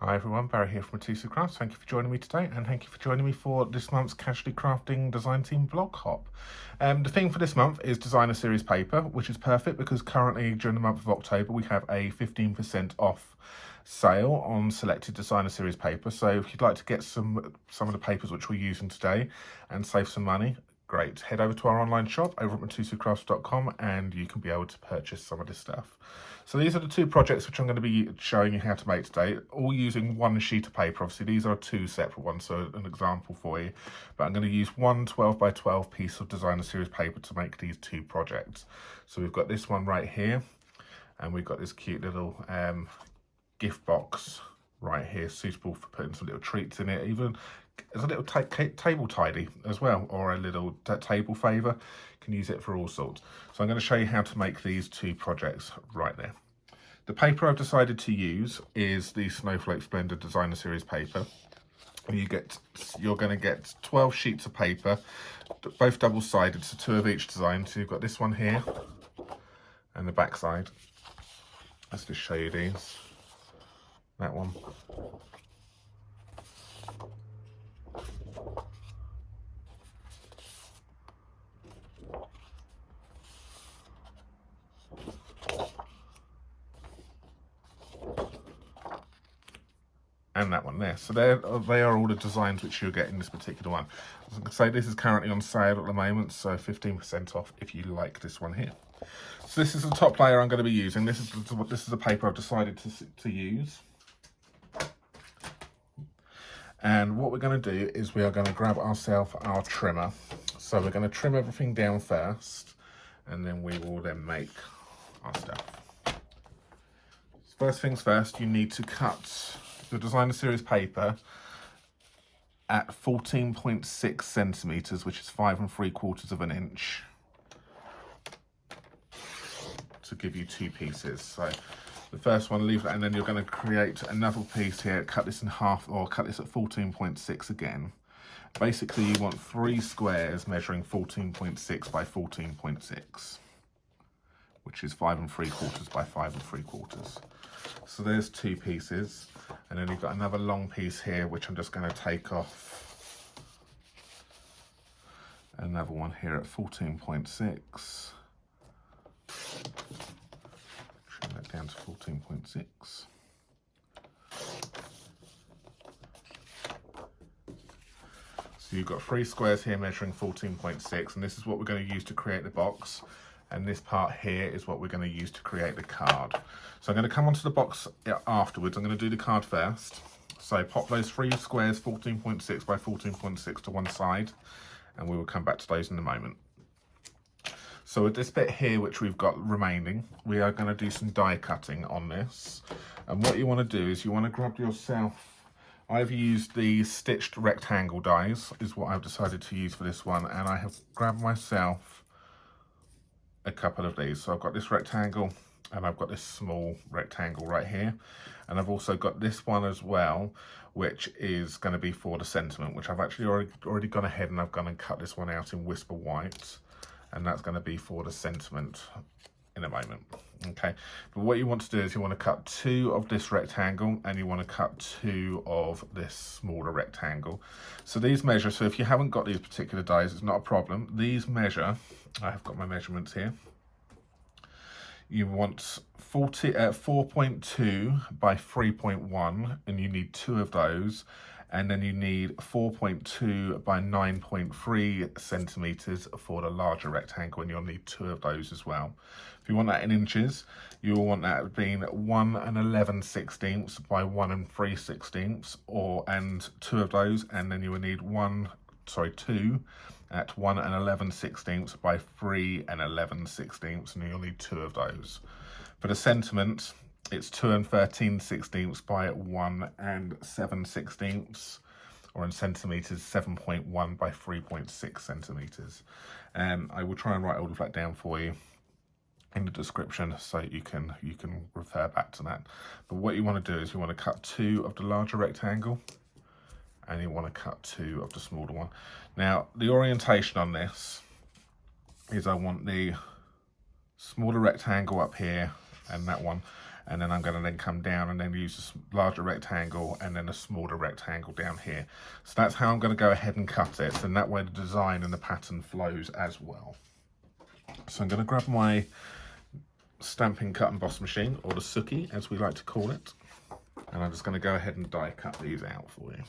Hi everyone, Barry here from Mitosu Crafts. Thank you for joining me today, and thank you for joining me for this month's Casually Crafting Design Team Vlog Hop. The theme for this month is Designer Series paper, which is perfect because currently during the month of October we have a 15% off sale on selected Designer Series paper. So if you'd like to get some of the papers which we're using today and save some money, great. Head over to our online shop over at mitosucrafts.com and you can be able to purchase some of this stuff. So these are the two projects which I'm going to be showing you how to make today, all using one sheet of paper. Obviously these are two separate ones, so an example for you. But I'm going to use one 12 by 12 piece of Designer Series paper to make these two projects. So we've got this one right here, and we've got this cute little gift box right here, suitable for putting some little treats in it. Even as a little table tidy as well, or a little table favour. You can use it for all sorts. So I'm going to show you how to make these two projects right there. The paper I've decided to use is the Snowflake Splendor Designer Series paper. You're going to get 12 sheets of paper, both double-sided, so 2 of each design. So you've got this one here and the back side. Let's just show you these. That one. And that one there. So they are all the designs which you'll get in this particular one. As I can say, this is currently on sale at the moment, so 15% off if you like this one here. So this is the top layer I'm going to be using. This is the paper I've decided to use. And what we're going to do is we are going to grab ourselves our trimmer. So we're going to trim everything down first, and then we will then make our stuff. First things first, you need to cut the Designer Series paper at 14.6 centimeters, which is 5 3/4 of an inch, to give you 2 pieces. So the first one, leave that, and then you're going to create another piece here, cut this in half, or cut this at 14.6 again. Basically you want 3 squares measuring 14.6 by 14.6, which is 5 3/4 by 5 3/4. So there's 2 pieces, and then you've got another long piece here which I'm just going to take off. Another one here at 14.6. Trim that down to 14.6. So you've got 3 squares here measuring 14.6, and this is what we're going to use to create the box. And this part here is what we're going to use to create the card. So I'm going to come onto the box afterwards. I'm going to do the card first. So pop those 3 squares 14.6 by 14.6 to one side, and we will come back to those in a moment. So with this bit here which we've got remaining, we are going to do some die cutting on this. And what you want to do is you want to grab yourself, I've used the stitched rectangle dies is what I've decided to use for this one, and I have grabbed myself a couple of these. So I've got this rectangle and I've got this small rectangle right here, and I've also got this one as well, which is going to be for the sentiment, which I've actually already gone ahead and I've gone and cut this one out in Whisper White, and that's going to be for the sentiment in a moment. Okay, but what you want to do is you want to cut 2 of this rectangle and you want to cut 2 of this smaller rectangle. So these measure, so if you haven't got these particular dies, it's not a problem. These measure, I have got my measurements here. You want 4.2 by 3.1, and you need 2 of those. And then you need 4.2 by 9.3 centimeters for the larger rectangle, and you'll need 2 of those as well. If you want that in inches, you'll want that being 1 11/16 by 1 3/16, and 2 of those, and then you will need 2 at 1 11/16 by 3 11/16, and you'll need 2 of those. For the sentiment, it's 2 13/16 by 1 7/16, or in centimeters, 7.1 by 3.6 centimeters. I will try and write all of that down for you in the description so you can refer back to that. But what you want to do is you want to cut 2 of the larger rectangle, and you want to cut 2 of the smaller one. Now the orientation on this is I want the smaller rectangle up here and that one, and then I'm going to then come down and then use a larger rectangle and then a smaller rectangle down here. So that's how I'm going to go ahead and cut it, and that way the design and the pattern flows as well. So I'm going to grab my Stampin' Cut Emboss machine, or the Suki as we like to call it, and I'm just going to go ahead and die cut these out for you.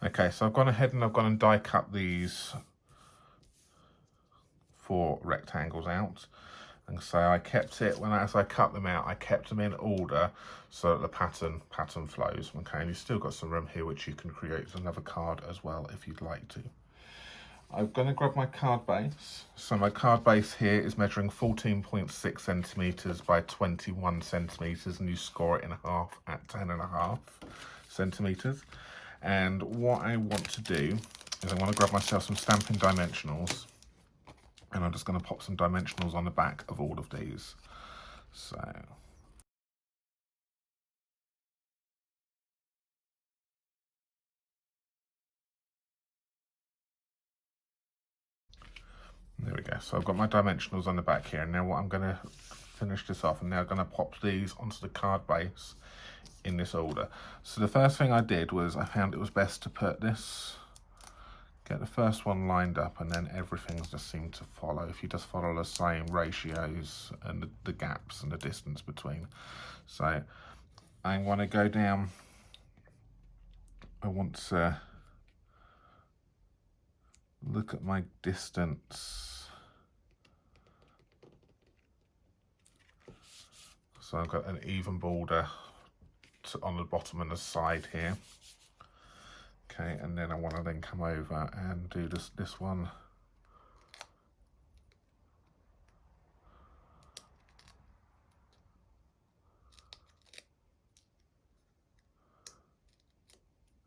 Okay, so I've gone ahead and I've gone and die cut these 4 rectangles out. And so I kept it, as I cut them out, I kept them in order so that the pattern flows. Okay, and you've still got some room here which you can create another card as well if you'd like to. I'm going to grab my card base. So my card base here is measuring 14.6 centimetres by 21 centimetres, and you score it in half at 10.5 centimetres. And what I want to do is I want to grab myself some Stampin' dimensionals, and I'm just going to pop some dimensionals on the back of all of these. So there we go. So I've got my dimensionals on the back here, and now what I'm going to finish this off, and now I'm going to pop these onto the card base in this order. So the first thing I did was I found it was best to put this, get the first one lined up, and then everything just seemed to follow if you just follow the same ratios and the gaps and the distance between. So I want to go down, I want to look at my distance. So I've got an even border on the bottom and the side here. Okay, and then I want to then come over and do this one.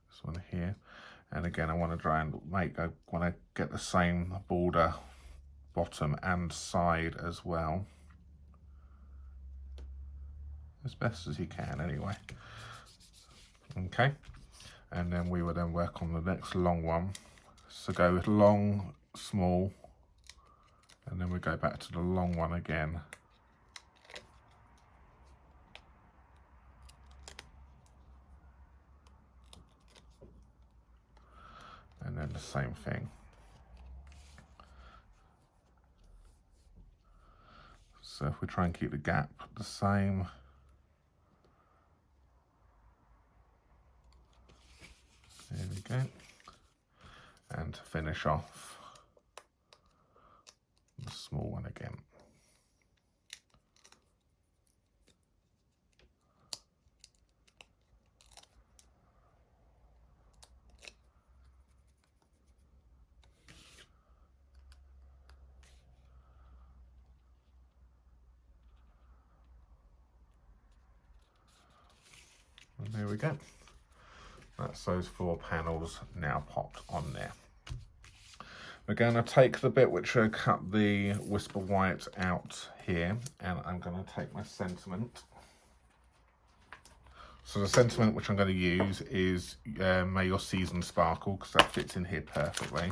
This one here. And again, I want to try and I want to get the same border bottom and side as well, as best as you can anyway. Okay, and then we will then work on the next long one. So go with long, small, and then we go back to the long one again. And then the same thing. So if we try and keep the gap the same, there we go. And to finish off, the small one again. And there we go. That's those 4 panels now popped on there. We're going to take the bit which I cut the Whisper White out here, and I'm going to take my sentiment. So the sentiment which I'm going to use is May Your Season Sparkle, because that fits in here perfectly.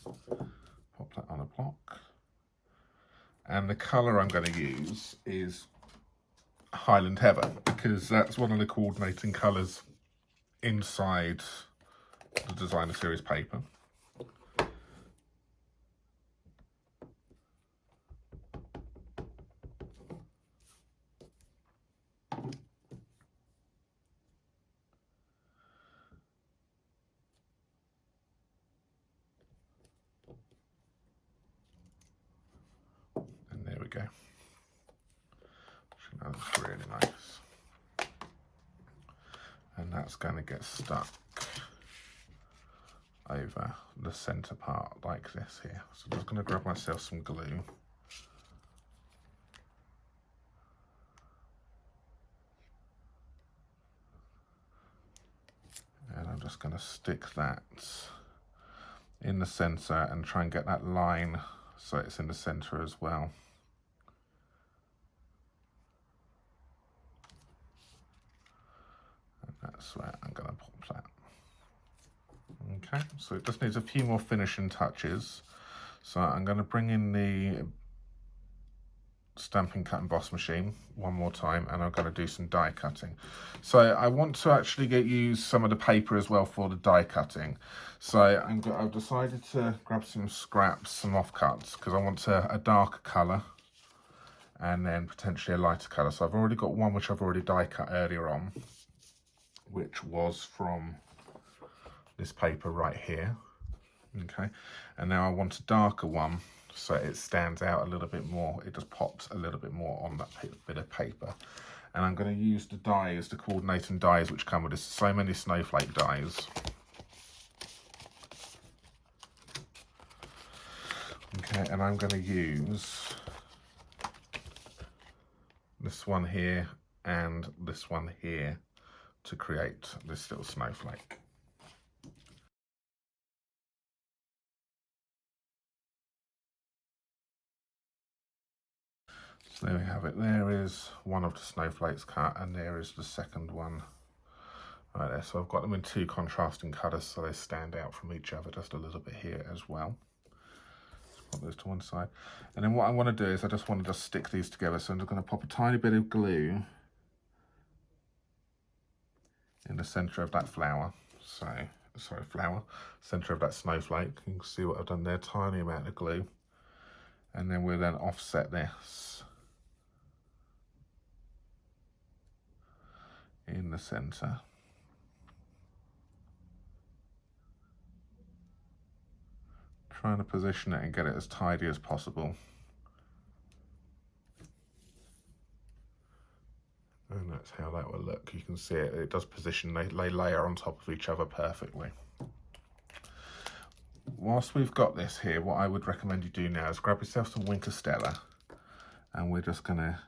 Pop that on a block. And the colour I'm going to use is Highland Heather, because that's one of the coordinating colours inside the Designer Series paper. And there we go. That's really nice. And that's going to get stuck over the centre part like this here. So I'm just going to grab myself some glue. And I'm just going to stick that in the centre and try and get that line so it's in the centre as well. That's where I'm going to pop that. Okay, so it just needs a few more finishing touches. So I'm going to bring in the Stampin' Cut Emboss machine one more time, and I'm going to do some die cutting. So I want to actually use some of the paper as well for the die cutting. So I've decided to grab some scraps, some offcuts, because I want a darker colour and then potentially a lighter colour. So I've already got one which I've already die cut earlier on, which was from this paper right here. Okay, and now I want a darker one so it stands out a little bit more. It just pops a little bit more on that bit of paper. And I'm going to use the dies, the coordinating dies which come with this. So many snowflake dies. Okay, and I'm going to use this one here and this one here to create this little snowflake. So there we have it. There is one of the snowflakes cut, and there is the second one right there. So I've got them in two contrasting colours so they stand out from each other just a little bit here as well. Let's put those to one side. And then what I want to do is I just want to stick these together. So I'm just going to pop a tiny bit of glue in the centre of that flower. So, sorry, centre of that snowflake. You can see what I've done there, tiny amount of glue. And then we'll then offset this in the centre. Trying to position it and get it as tidy as possible. And that's how that will look. You can see it does position, they layer on top of each other perfectly. Whilst we've got this here, what I would recommend you do now is grab yourself some Wink of Stella, and we're just going to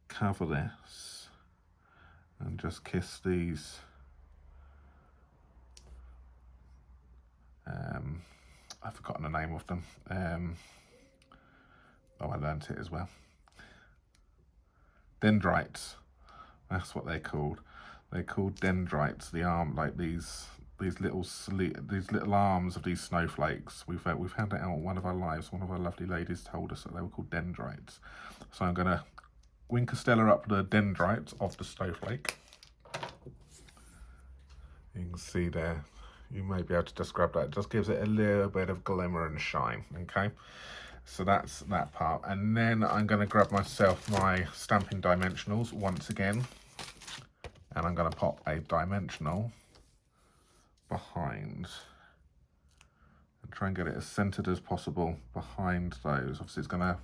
cover this and just kiss these I've forgotten the name of them. Oh, I learnt it as well. Dendrites. That's what they're called. They're called dendrites. The arm, like these little arms of these snowflakes. We found it out one of our lives. One of our lovely ladies told us that they were called dendrites. So I'm going to Wink of Stella up the dendrites of the snowflake. You can see there. You may be able to just grab that. It just gives it a little bit of glimmer and shine. Okay. So that's that part. And then I'm going to grab myself my Stampin' Dimensionals once again. And I'm going to pop a dimensional behind. And try and get it as centered as possible behind those. Obviously it's going to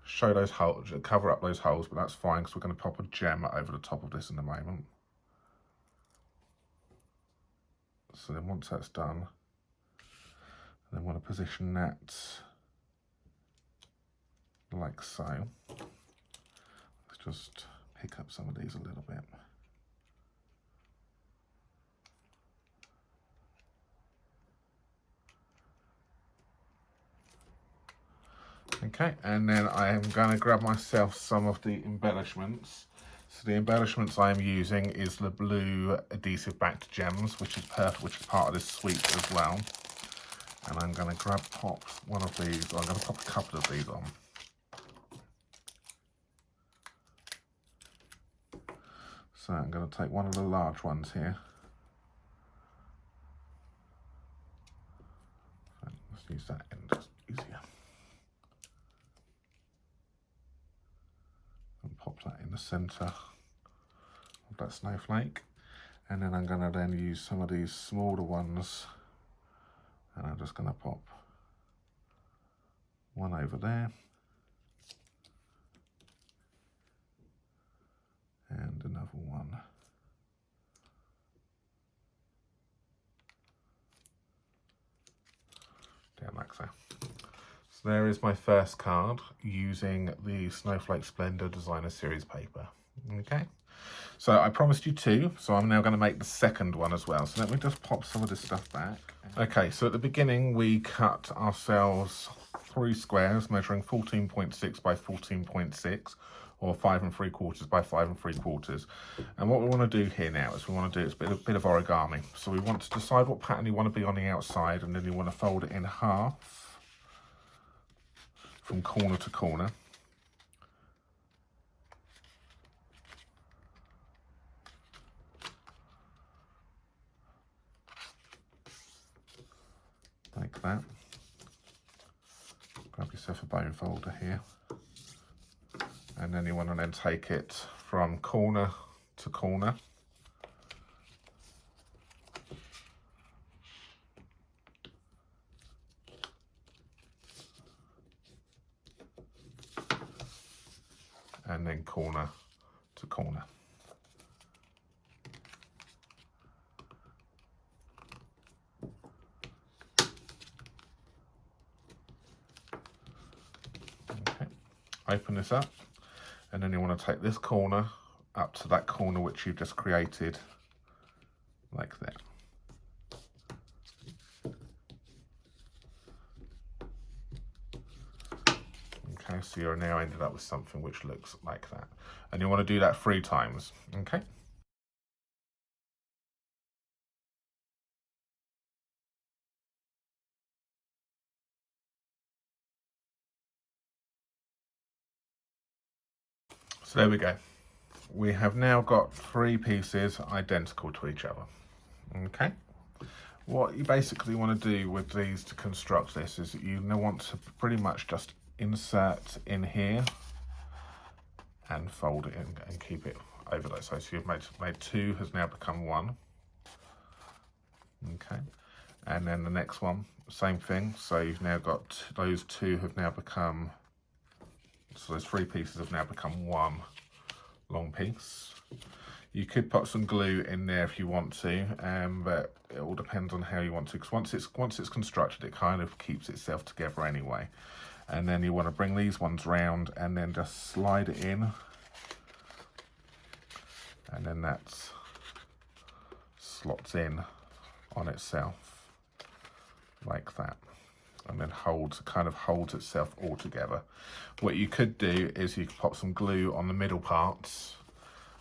show those holes, cover up those holes, but that's fine because we're going to pop a gem over the top of this in a moment. So then once that's done, I then want to position that like so. Let's just pick up some of these a little bit. Okay, and then I am going to grab myself some of the embellishments. So the embellishments I am using is the blue adhesive backed gems, which is perfect, which is part of this suite as well. And I'm going to pop one of these, or I'm going to pop a couple of these on. So I'm going to take one of the large ones here. So let's use that end, it's easier. And pop that in the centre of that snowflake. And then I'm going to then use some of these smaller ones. And I'm just going to pop one over there. And another one. Down like so. So there is my first card using the Snowflake Splendor Designer Series paper. Okay. So I promised you two, so I'm now going to make the second one as well. So let me just pop some of this stuff back. Okay, so at the beginning we cut ourselves 3 squares measuring 14.6 by 14.6 or 5 3/4 by 5 3/4. And what we want to do here now is we want to do a bit of origami. So we want to decide what pattern you want to be on the outside, and then you want to fold it in half from corner to corner. Like that. Grab yourself a bone folder here. And then you want to then take it from corner to corner. And then corner to corner. Okay, open this up, and then you want to take this corner up to that corner which you've just created, like that. Okay, so you're now ended up with something which looks like that. And you want to do that 3 times, okay? So there we go. We have now got 3 pieces identical to each other, okay? What you basically want to do with these to construct this is that you want to pretty much just insert in here and fold it in and keep it over that side. So you've made 2 has now become 1. Okay, and then the next one, same thing. So you've now got those 2 have now become, so those 3 pieces have now become 1 long piece. You could put some glue in there if you want to, but it all depends on how you want to, because once it's constructed, it kind of keeps itself together anyway. And then you want to bring these ones round and then just slide it in, and then that slots in on itself like that, and then kind of holds itself all together. What you could do is you could pop some glue on the middle parts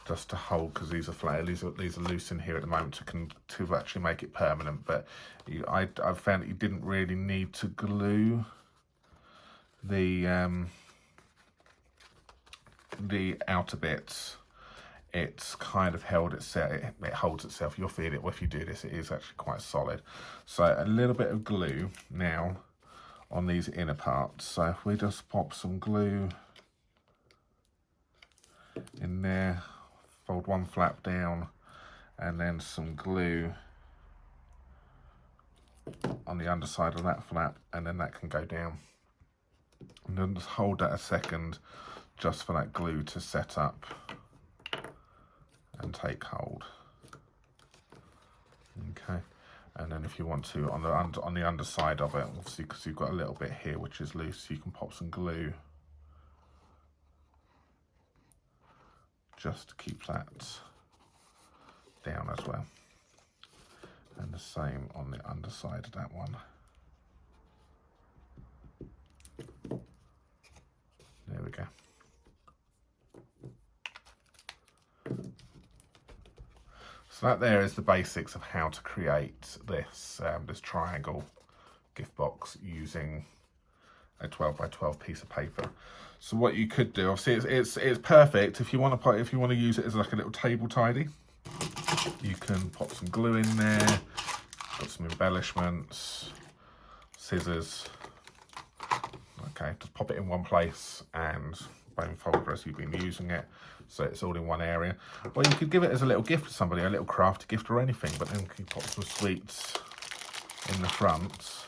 just to hold, because these are flat, these are loose in here at the moment to actually make it permanent. But I've found that you didn't really need to glue the outer bits. It's kind of held itself, it holds itself. You'll feel it if you do this, it is actually quite solid. So a little bit of glue now on these inner parts. So if we just pop some glue in there, fold one flap down, and then some glue on the underside of that flap, and then that can go down. And then just hold that a second just for that glue to set up and take hold. Okay, and then if you want to, on the underside of it, obviously because you've got a little bit here which is loose, you can pop some glue just to keep that down as well. And the same on the underside of that one. There we go. So that there is the basics of how to create this this triangle gift box using a 12 by 12 piece of paper. So what you could do, obviously it's perfect if you want to use it as like a little table tidy. You can pop some glue in there, got some embellishments, scissors. Okay, just pop it in one place and bone folder as you've been using it, so it's all in one area. Well, you could give it as a little gift to somebody, a little crafty gift or anything, but then you can pop some sweets in the front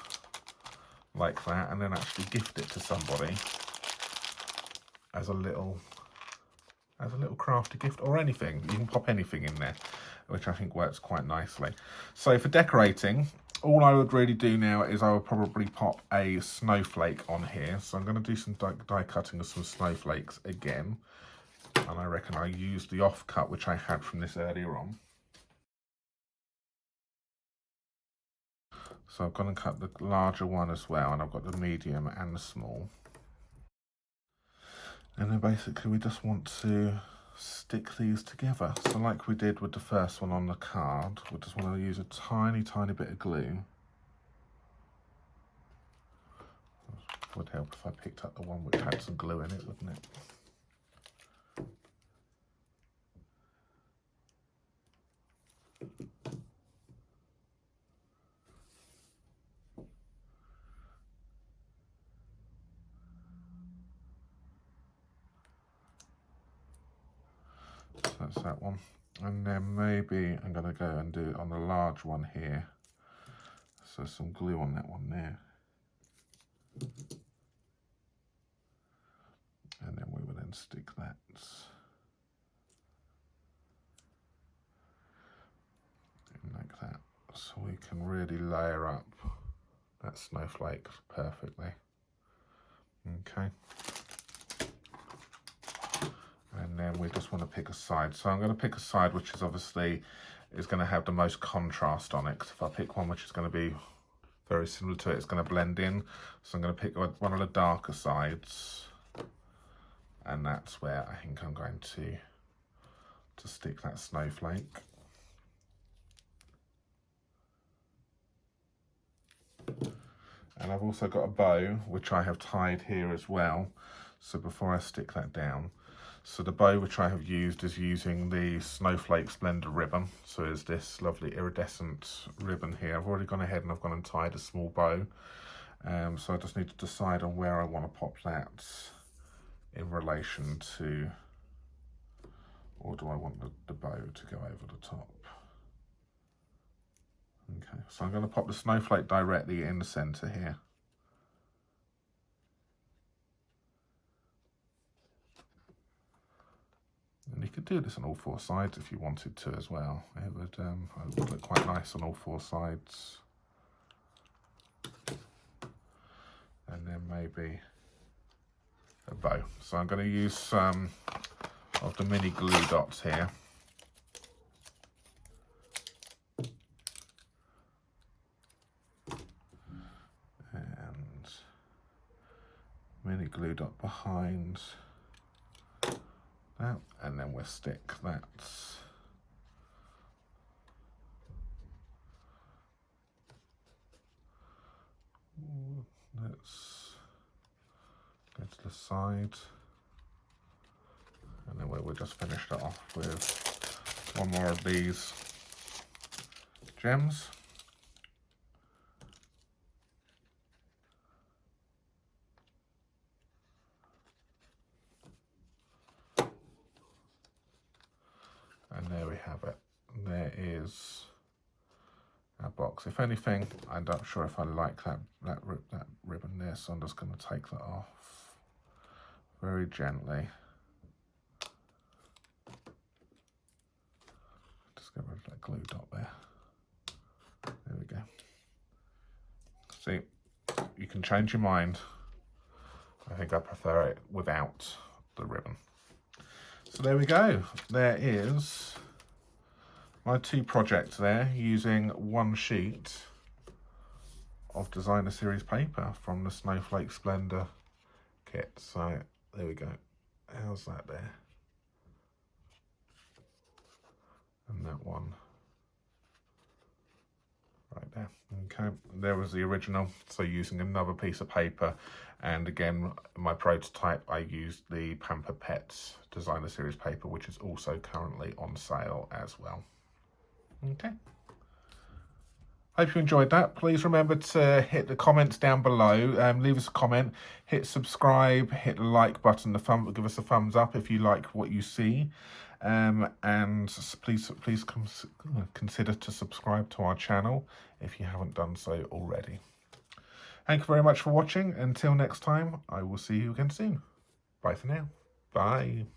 like that, and then actually gift it to somebody as a little crafty gift or anything. You can pop anything in there, which I think works quite nicely. So for decorating, all I would really do now is I would probably pop a snowflake on here. So I'm going to do some die cutting of some snowflakes again. And I reckon I used the offcut which I had from this earlier on. So I've gone and cut the larger one as well, and I've got the medium and the small. And then basically we just want to stick these together. So like we did with the first one on the card, we just want to use a tiny bit of glue. Would help if I picked up the one which had some glue in it, wouldn't it? So that's that one. And then maybe I'm going to go and do it on the large one here. So some glue on that one there. And then we will then stick that in like that. So we can really layer up that snowflake perfectly. Okay. And then we just want to pick a side. So I'm going to pick a side which is obviously is going to have the most contrast on it. Because if I pick one which is going to be very similar to it, it's going to blend in. So I'm going to pick one of the darker sides. And that's where I think I'm going to stick that snowflake. And I've also got a bow which I have tied here as well. So before I stick that down, so the bow which I have used is using the Snowflake Splendor ribbon. So it's this lovely iridescent ribbon here. I've already gone ahead and I've gone and tied a small bow. So I just need to decide on where I want to pop that in relation to, or do I want the bow to go over the top? Okay, so I'm going to pop the snowflake directly in the center here. And you could do this on all four sides if you wanted to as well. It would look quite nice on all four sides. And then maybe a bow. So I'm going to use some of the mini glue dots here. And mini glue dot behind that, and then we'll stick that. Let's go to the side, and then we'll just finish that off with one more of these gems. And there we have it. There is our box. If anything, I'm not sure if I like that ribbon there, so I'm just going to take that off very gently. Just get rid of that glue dot there. There we go. See, you can change your mind. I think I prefer it without the ribbon. So there we go. There is my two projects there using one sheet of Designer Series paper from the Snowflake Splendor kit. So there we go. How's that there? And that one right there. Okay, there was the original. So using another piece of paper, and again, my prototype, I used the Pampered Pets Designer Series paper, which is also currently on sale as well. Okay. Hope you enjoyed that. Please remember to hit the comments down below. Leave us a comment, hit subscribe, hit the like button, give us a thumbs up if you like what you see. And please consider to subscribe to our channel if you haven't done so already. Thank you very much for watching. Until next time, I will see you again soon. Bye for now. Bye.